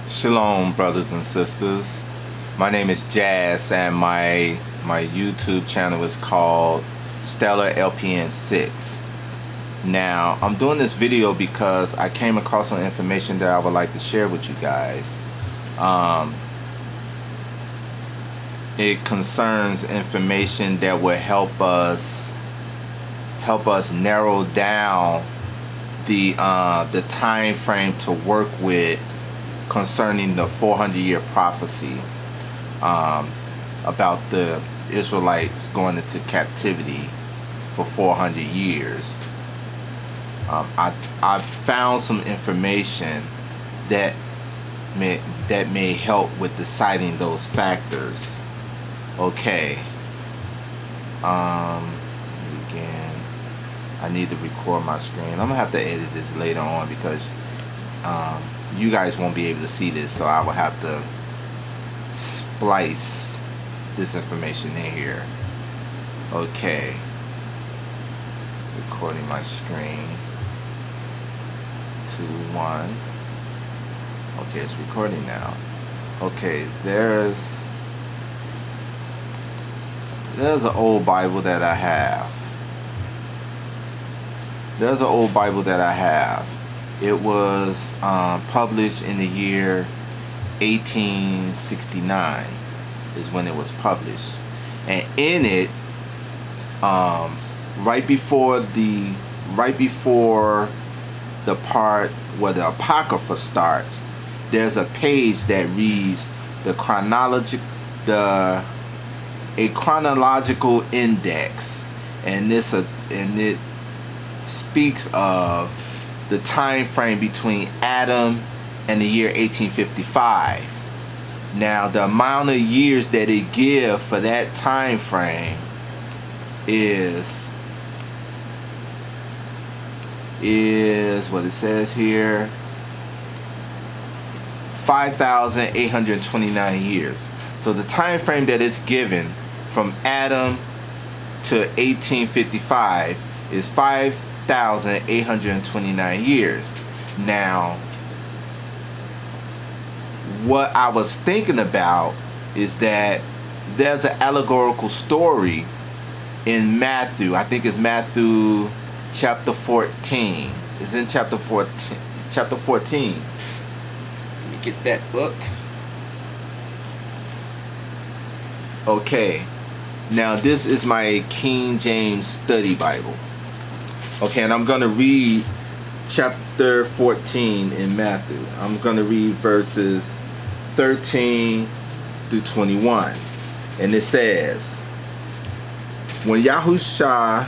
Shalom, brothers and sisters. My name is Jazz, and my YouTube channel is called Stellar LPN 6. Now, I'm doing this video because I came across some information that I would like to share with you guys. It concerns information that will help us narrow down the time frame to work with concerning the 400-year prophecy about the Israelites going into captivity for 400 years. I found some information that may help with deciding those factors. Okay. Again, I need to record my screen. I'm gonna have to edit this later on because you guys won't be able to see this, so I will have to splice this information in here. Okay. Recording my screen. 2, 1. Okay, it's recording now. Okay, there's an old Bible that I have. There's an old Bible that I have. It was published in the year 1869 is when it was published, and in it, right before the part where the Apocrypha starts, there's a page that reads a chronological index, and it speaks of the time frame between Adam and the year 1855. Now, the amount of years that it gives for that time frame is what it says here, 5,829 years. So the time frame that it's given from Adam to 1855 is 5,829 years. Now, what I was thinking about is that there's an allegorical story in Matthew. I think it's Matthew chapter 14. It's in chapter 14. Chapter 14. Let me get that book. Okay. Now, this is my King James Study Bible. Okay, and I'm going to read chapter 14 in Matthew. I'm going to read verses 13 through 21. And it says, when Yahushua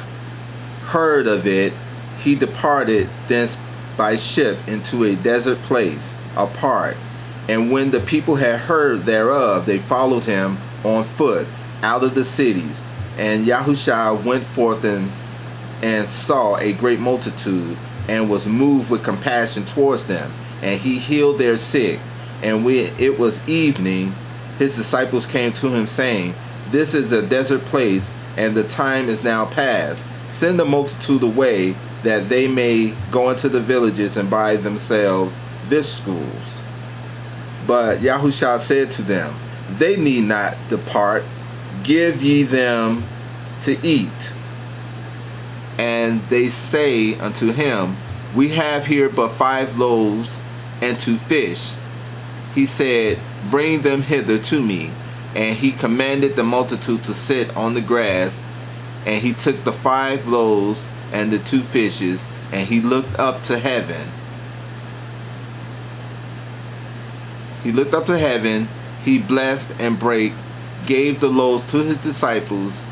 heard of it, he departed thence by ship into a desert place apart. And when the people had heard thereof, they followed him on foot out of the cities. And Yahushua went forth and saw a great multitude, and was moved with compassion towards them, and he healed their sick. And when it was evening, his disciples came to him, saying, this is a desert place, and the time is now past. Send the multitude away, that they may go into the villages and buy themselves victuals. But Yahushua said to them, they need not depart, give ye them to eat. And they say unto him, we have here but 5 loaves and 2 fish. He said, bring them hither to me. And he commanded the multitude to sit on the grass. And he took the 5 loaves and the 2 fishes, and he looked up to heaven. He looked up to heaven, he blessed and brake, gave the loaves to his disciples,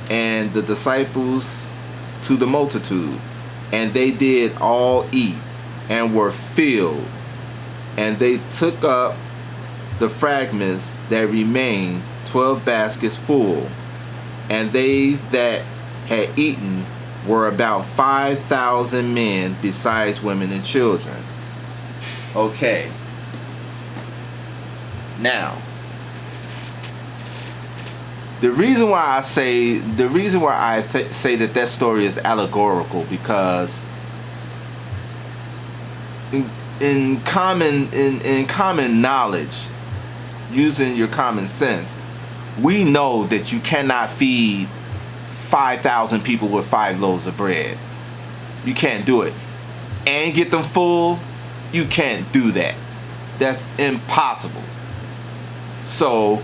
and the disciples to the multitude. And they did all eat, and were filled. And they took up the fragments that remained, 12 baskets full. And they that had eaten were about 5,000 men, besides women and children. Okay. Now, the reason why I say that that story is allegorical, because in in common knowledge, using your common sense, we know that you cannot feed 5,000 people with 5 loaves of bread. You can't do it. And get them full, you can't do that. That's impossible. So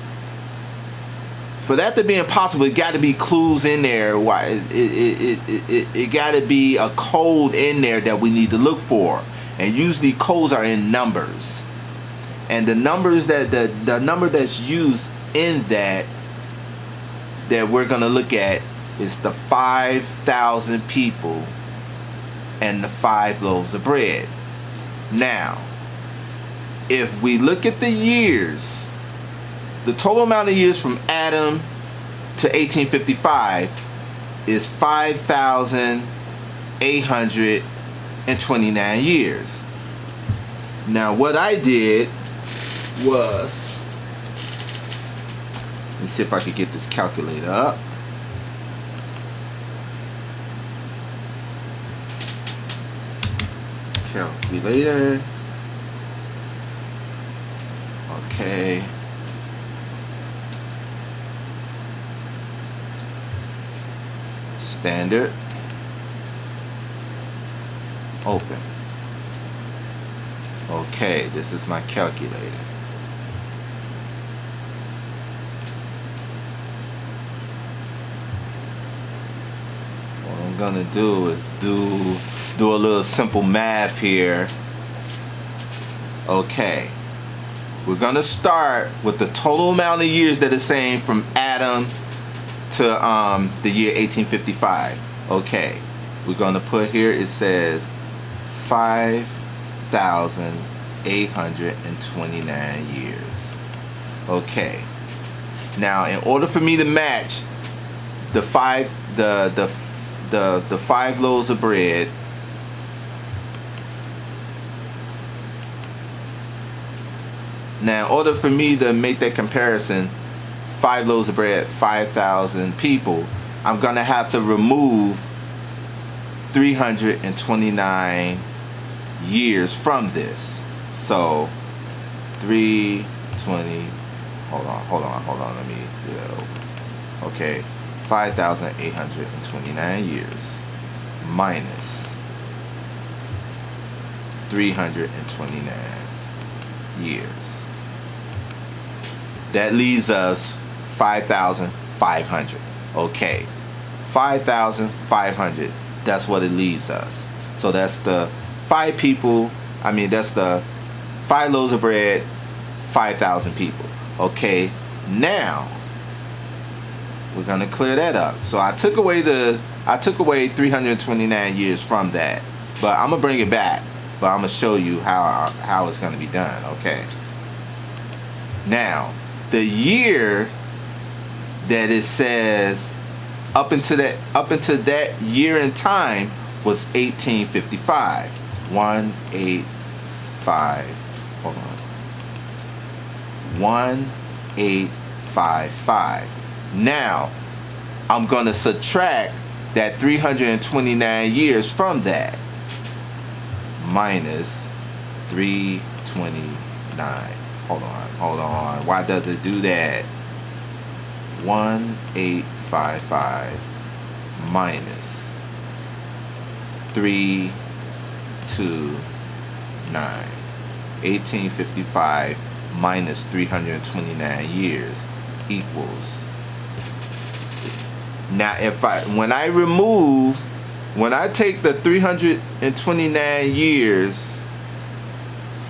for that to be impossible, it got to be clues in there. Why it got to be a code in there that we need to look for. And usually codes are in numbers. And the numbers that the number that's used in that we're gonna look at is the 5,000 people and the 5 loaves of bread. Now, if we look at the years, the total amount of years from Adam to 1855 is 5,829 years. Now, what I did was, let's see if I could get this calculator up. Calculator. Okay. Standard. Open. Okay, this is my calculator. What I'm gonna do is do a little simple math here. Okay, we're gonna start with the total amount of years that is saying from Adam to the year 1855. Okay, we're gonna put here, it says 5,829 years. Okay, now in order for me to match the 5 loaves of bread, now in order for me to make that comparison, 5 loaves of bread, 5,000 people, I'm gonna have to remove 329 years from this. So 320, hold on, let me do that over. Okay, 5,829 years minus 329 years. That leaves us 5,500. Okay, 5,500. That's what it leaves us. So that's the 5 people. I mean, that's the 5 loaves of bread, 5,000 people. Okay, now we're gonna clear that up. So I took away 329 years from that, but I'm gonna bring it back. But I'm gonna show you how it's gonna be done. Okay. Now, the year that it says up into that year in time was 1855. 185. Hold on. 1855. Now, I'm gonna subtract that 329 years from that. Minus 329. Hold on. Why does it do that? 1855 minus 329. 1855 minus 329 years equals. Now, when I take the 329 years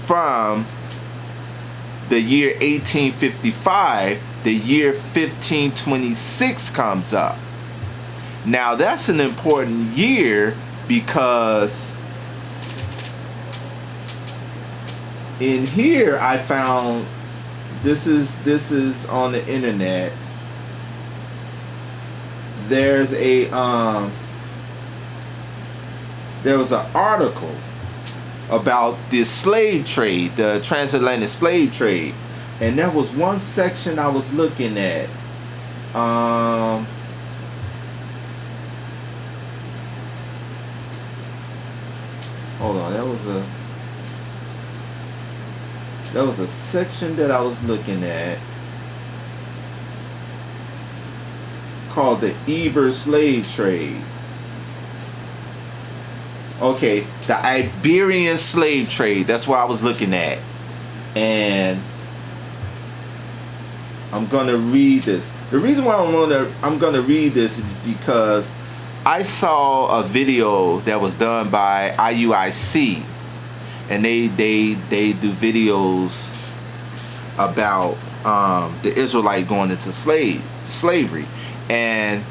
from the year 1855, the year 1526 comes up. Now that's an important year because in here I found, this is on the internet, there's a there was an article about the slave trade, the transatlantic slave trade, and there was one section I was looking at. Hold on, There was a section that I was looking at called the Eber slave trade. Okay, the Iberian slave trade. That's what I was looking at. And I'm gonna read this. The reason why I'm gonna read this is because I saw a video that was done by IUIC, and they do videos about the Israelite going into slavery, and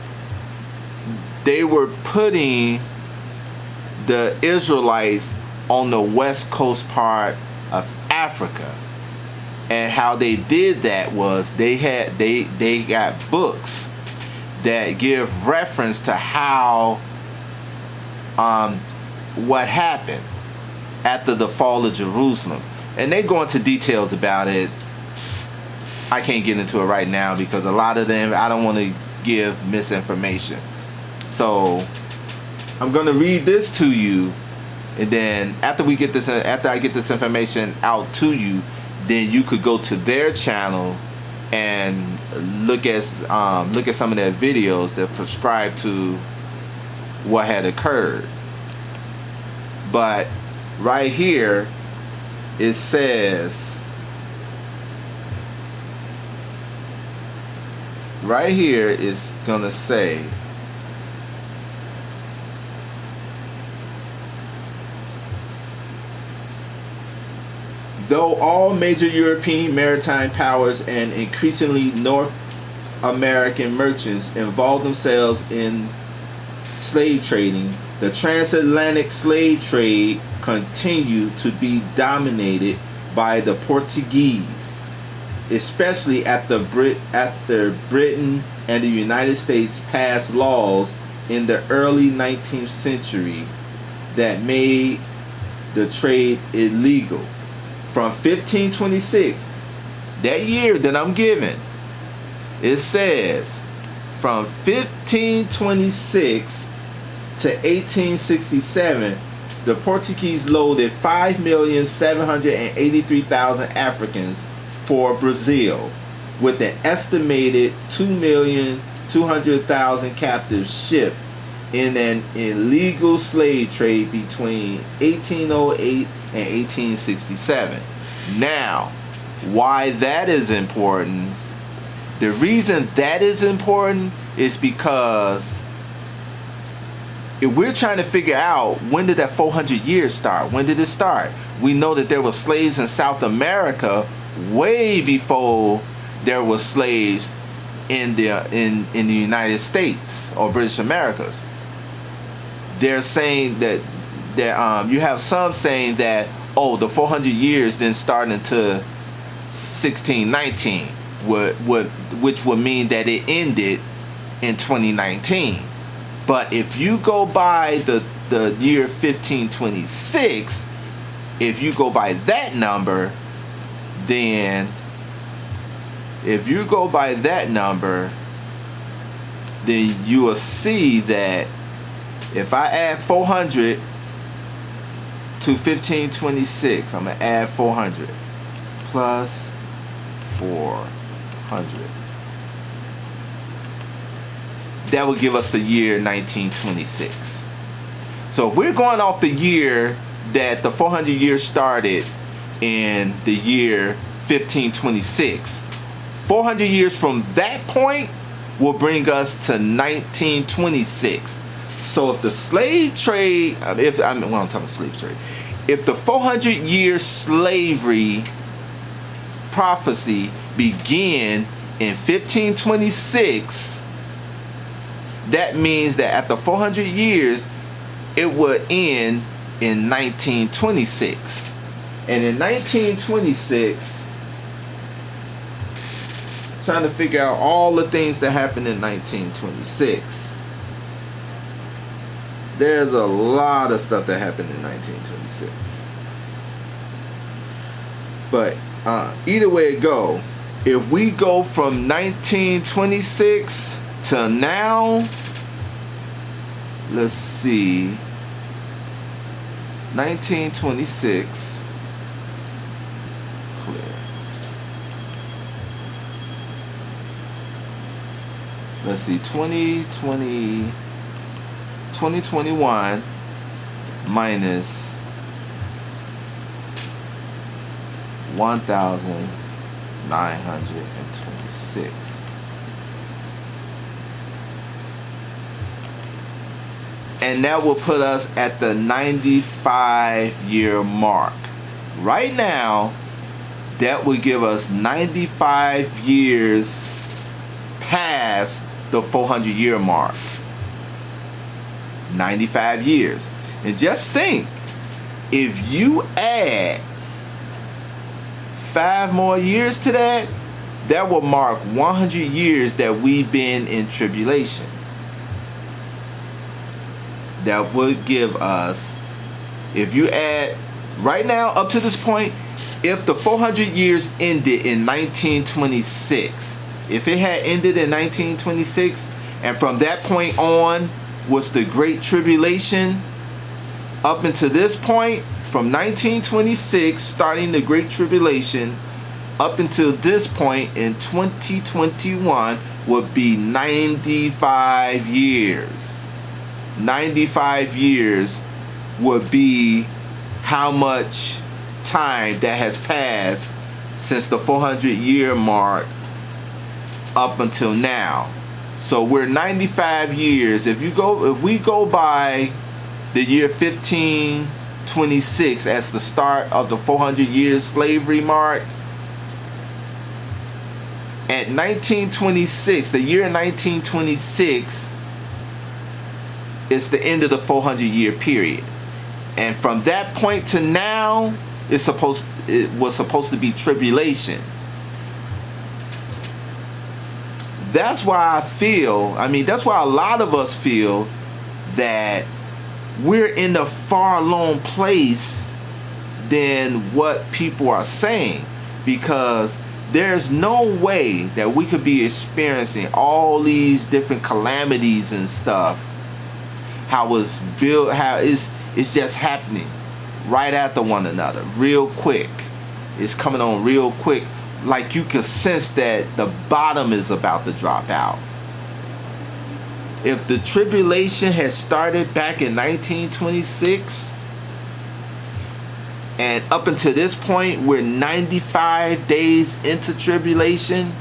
they were putting the Israelites on the west coast part of Africa. And how they did that was they got books that give reference to how what happened after the fall of Jerusalem, and they go into details about it. I can't get into it right now because a lot of them, I don't want to give misinformation. So I'm gonna read this to you, and then after I get this information out to you, then you could go to their channel and look at some of their videos that prescribe to what had occurred. But right here it says, right here is gonna say, though all major European maritime powers and increasingly North American merchants involved themselves in slave trading, the transatlantic slave trade continued to be dominated by the Portuguese, especially after Britain and the United States passed laws in the early 19th century that made the trade illegal. From 1526, that year that I'm giving, it says from 1526 to 1867, the Portuguese loaded 5,783,000 Africans for Brazil, with an estimated 2,200,000 captives shipped in an illegal slave trade between 1808 and 1867. Now, why that is important, the reason that is important is because if we're trying to figure out when did that 400 years start, when did it start? We know that there were slaves in South America way before there were slaves in the United States or British Americas. They're saying that you have some saying that, oh, the 400 years didn't start until 1619, which would mean that it ended in 2019. But if you go by the year 1526, if you go by that number, then you will see that if I add 400 to 1526, I'm going to add 400 plus 400. That would give us the year 1926. So if we're going off the year that the 400 years started in the year 1526, 400 years from that point will bring us to 1926. So if the slave trade, I'm talking about slave trade, if the 400-year slavery prophecy began in 1526, that means that after 400 years, it would end in 1926. And in 1926, trying to figure out all the things that happened in 1926. There's a lot of stuff that happened in 1926. But either way it go, if we go from 1926 to now, let's see, 1926, click, let's see, 2021 minus 1,926. And that will put us at the 95-year mark. Right now, that would give us 95 years past the 400-year mark. 95 years. And just think, if you add 5 more years to that, that will mark 100 years that we've been in tribulation. That would give us, if you add right now up to this point, if the 400 years ended in 1926, if it had ended in 1926, and from that point on was the Great Tribulation, up until this point, from 1926, starting the Great Tribulation, up until this point in 2021 would be 95 years. 95 years would be how much time that has passed since the 400-year mark up until now. So we're 95 years. If we go by the year 1526 as the start of the 400 years slavery mark, at 1926, the year 1926 is the end of the 400-year period. And from that point to now, it was supposed to be tribulation. That's why that's why a lot of us feel that we're in a far along place than what people are saying, because there's no way that we could be experiencing all these different calamities and stuff, how it's built, how it's just happening right after one another, real quick. It's coming on real quick, like you can sense that the bottom is about to drop out. If the tribulation had started back in 1926, and up until this point we're 95 days into tribulation,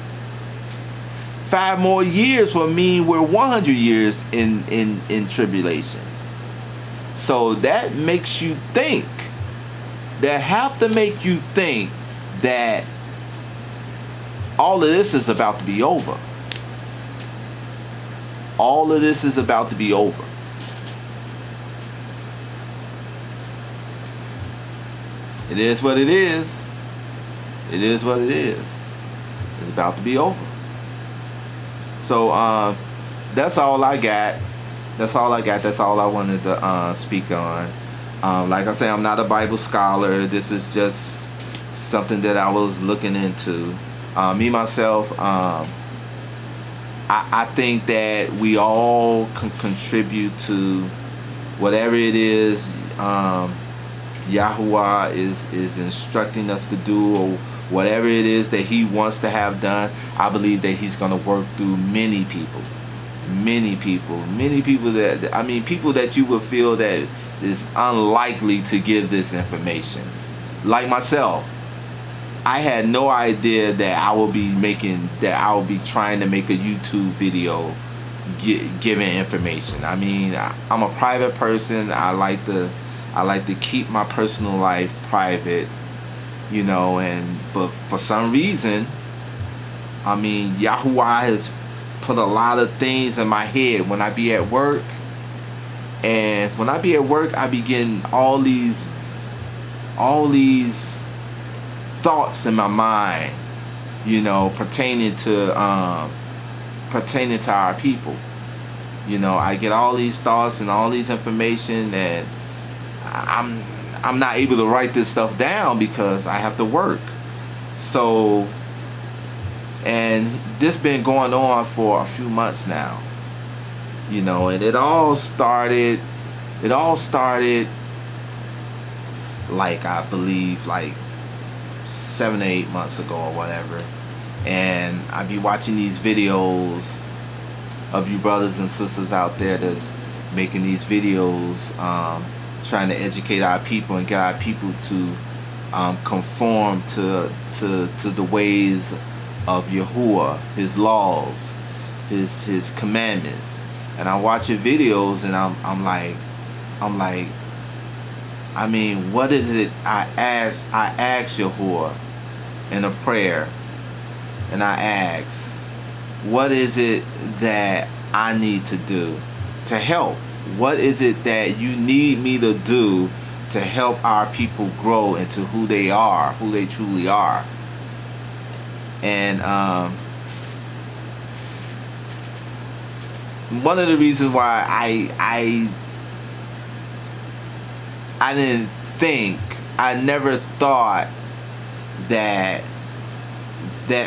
5 more years will mean we're 100 years in tribulation. So that makes you think, that have to make you think that all of this is about to be over. All of this is about to be over. It is what it is. It is what it is. It's about to be over. So that's all I got. That's all I got. That's all I wanted to speak on. Like I say, I'm not a Bible scholar. This is just something that I was looking into. Me myself, I think that we all can contribute to whatever it is Yahuwah is instructing us to do, or whatever it is that he wants to have done. I believe that he's going to work through many people that, people that you would feel that is unlikely to give this information. Like myself, I had no idea that I will be trying to make a YouTube video giving information. I'm a private person. I like to keep my personal life private, but for some reason, Yahuwah has put a lot of things in my head when I be at work. And when I be at work, I be getting all these thoughts in my mind, pertaining to our people. I get all these thoughts and all these information, and I'm not able to write this stuff down because I have to work. So, and this been going on for a few months now, and it all started like, I believe, like 7 or 8 months ago or whatever. And I be watching these videos of you brothers and sisters out there that's making these videos, trying to educate our people and get our people to conform to the ways of Yahuwah, His laws, His commandments. And I watch your videos, and I'm like, I mean, what is it? I ask Yahuwah in a prayer, and I ask, what is it that I need to do to help? What is it that you need me to do to help our people grow into who they are, who they truly are? And one of the reasons why I didn't think, I never thought that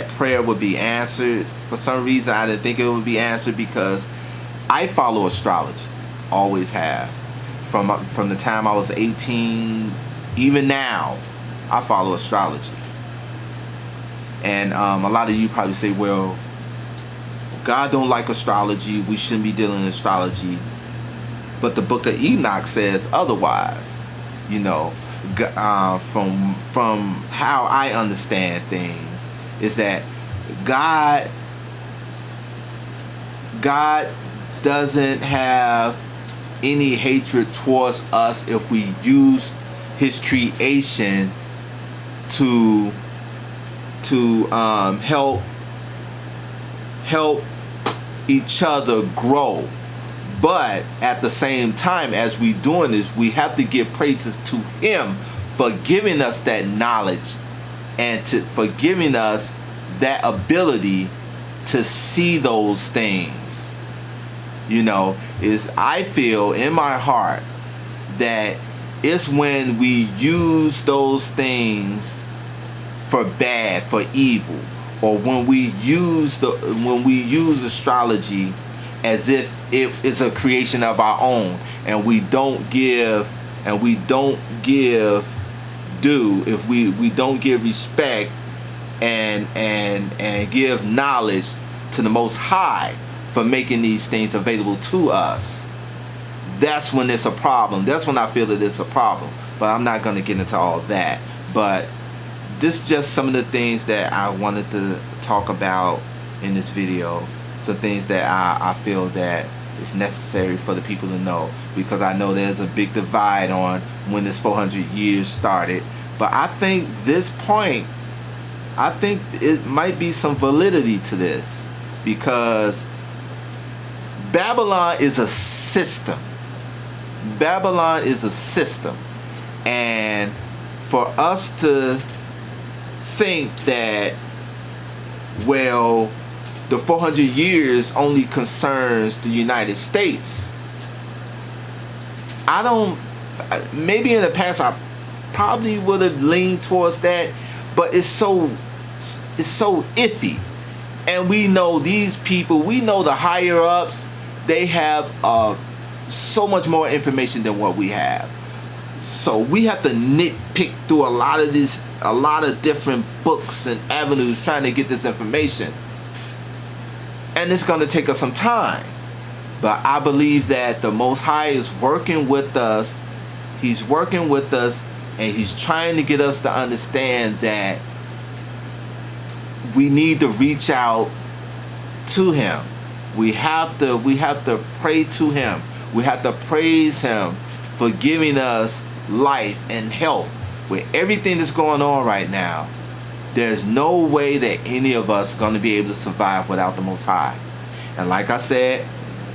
prayer would be answered. For some reason, I didn't think it would be answered, because I follow astrology, always have. From the time I was 18, even now, I follow astrology. And a lot of you probably say, well, God don't like astrology, we shouldn't be dealing in astrology. But the book of Enoch says otherwise. You know, from how I understand things, is that God doesn't have any hatred towards us if we use His creation to help each other grow. But at the same time, as we doing this, we have to give praises to Him for giving us that knowledge, and for giving us that ability to see those things. You know, I feel in my heart that it's when we use those things for bad, for evil, or when we use astrology as if it is a creation of our own, and we don't give due, if we don't give respect and give knowledge to the Most High for making these things available to us. That's when it's a problem. That's when I feel that it's a problem. But I'm not going to get into all that. But this is just some of the things that I wanted to talk about in this video. Some things that I feel that is necessary for the people to know, because I know there's a big divide on when this 400 years started. But I think it might be some validity to this, because Babylon is a system. Babylon is a system. And for us to think that, well, the 400 years only concerns the United States, maybe in the past I probably would have leaned towards that, but it's so iffy. And we know these people, we know the higher ups, they have so much more information than what we have. So we have to nitpick through a lot of different books and avenues trying to get this information. And it's going to take us some time. But I believe that the Most High is working with us. He's working with us, and He's trying to get us to understand that we need to reach out to Him. We have to pray to Him. We have to praise Him for giving us life and health. With everything that's going on right now, there's no way that any of us are going to be able to survive without the Most High. And like I said,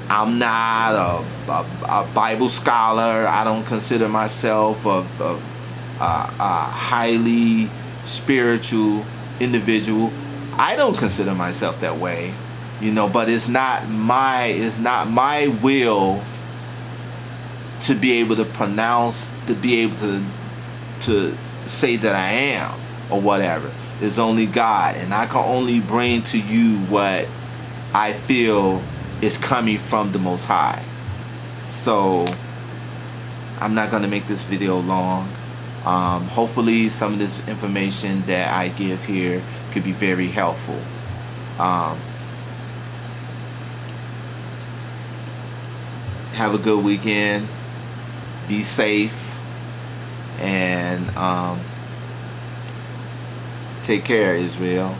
I'm not a Bible scholar. I don't consider myself a highly spiritual individual. I don't consider myself that way, you know. But it's not my will to be able to pronounce, to be able to say that I am or whatever. It's only God, and I can only bring to you what I feel is coming from the Most High. So I'm not going to make this video long. Hopefully some of this information that I give here could be very helpful. have a good weekend. Be safe. And take care, Israel.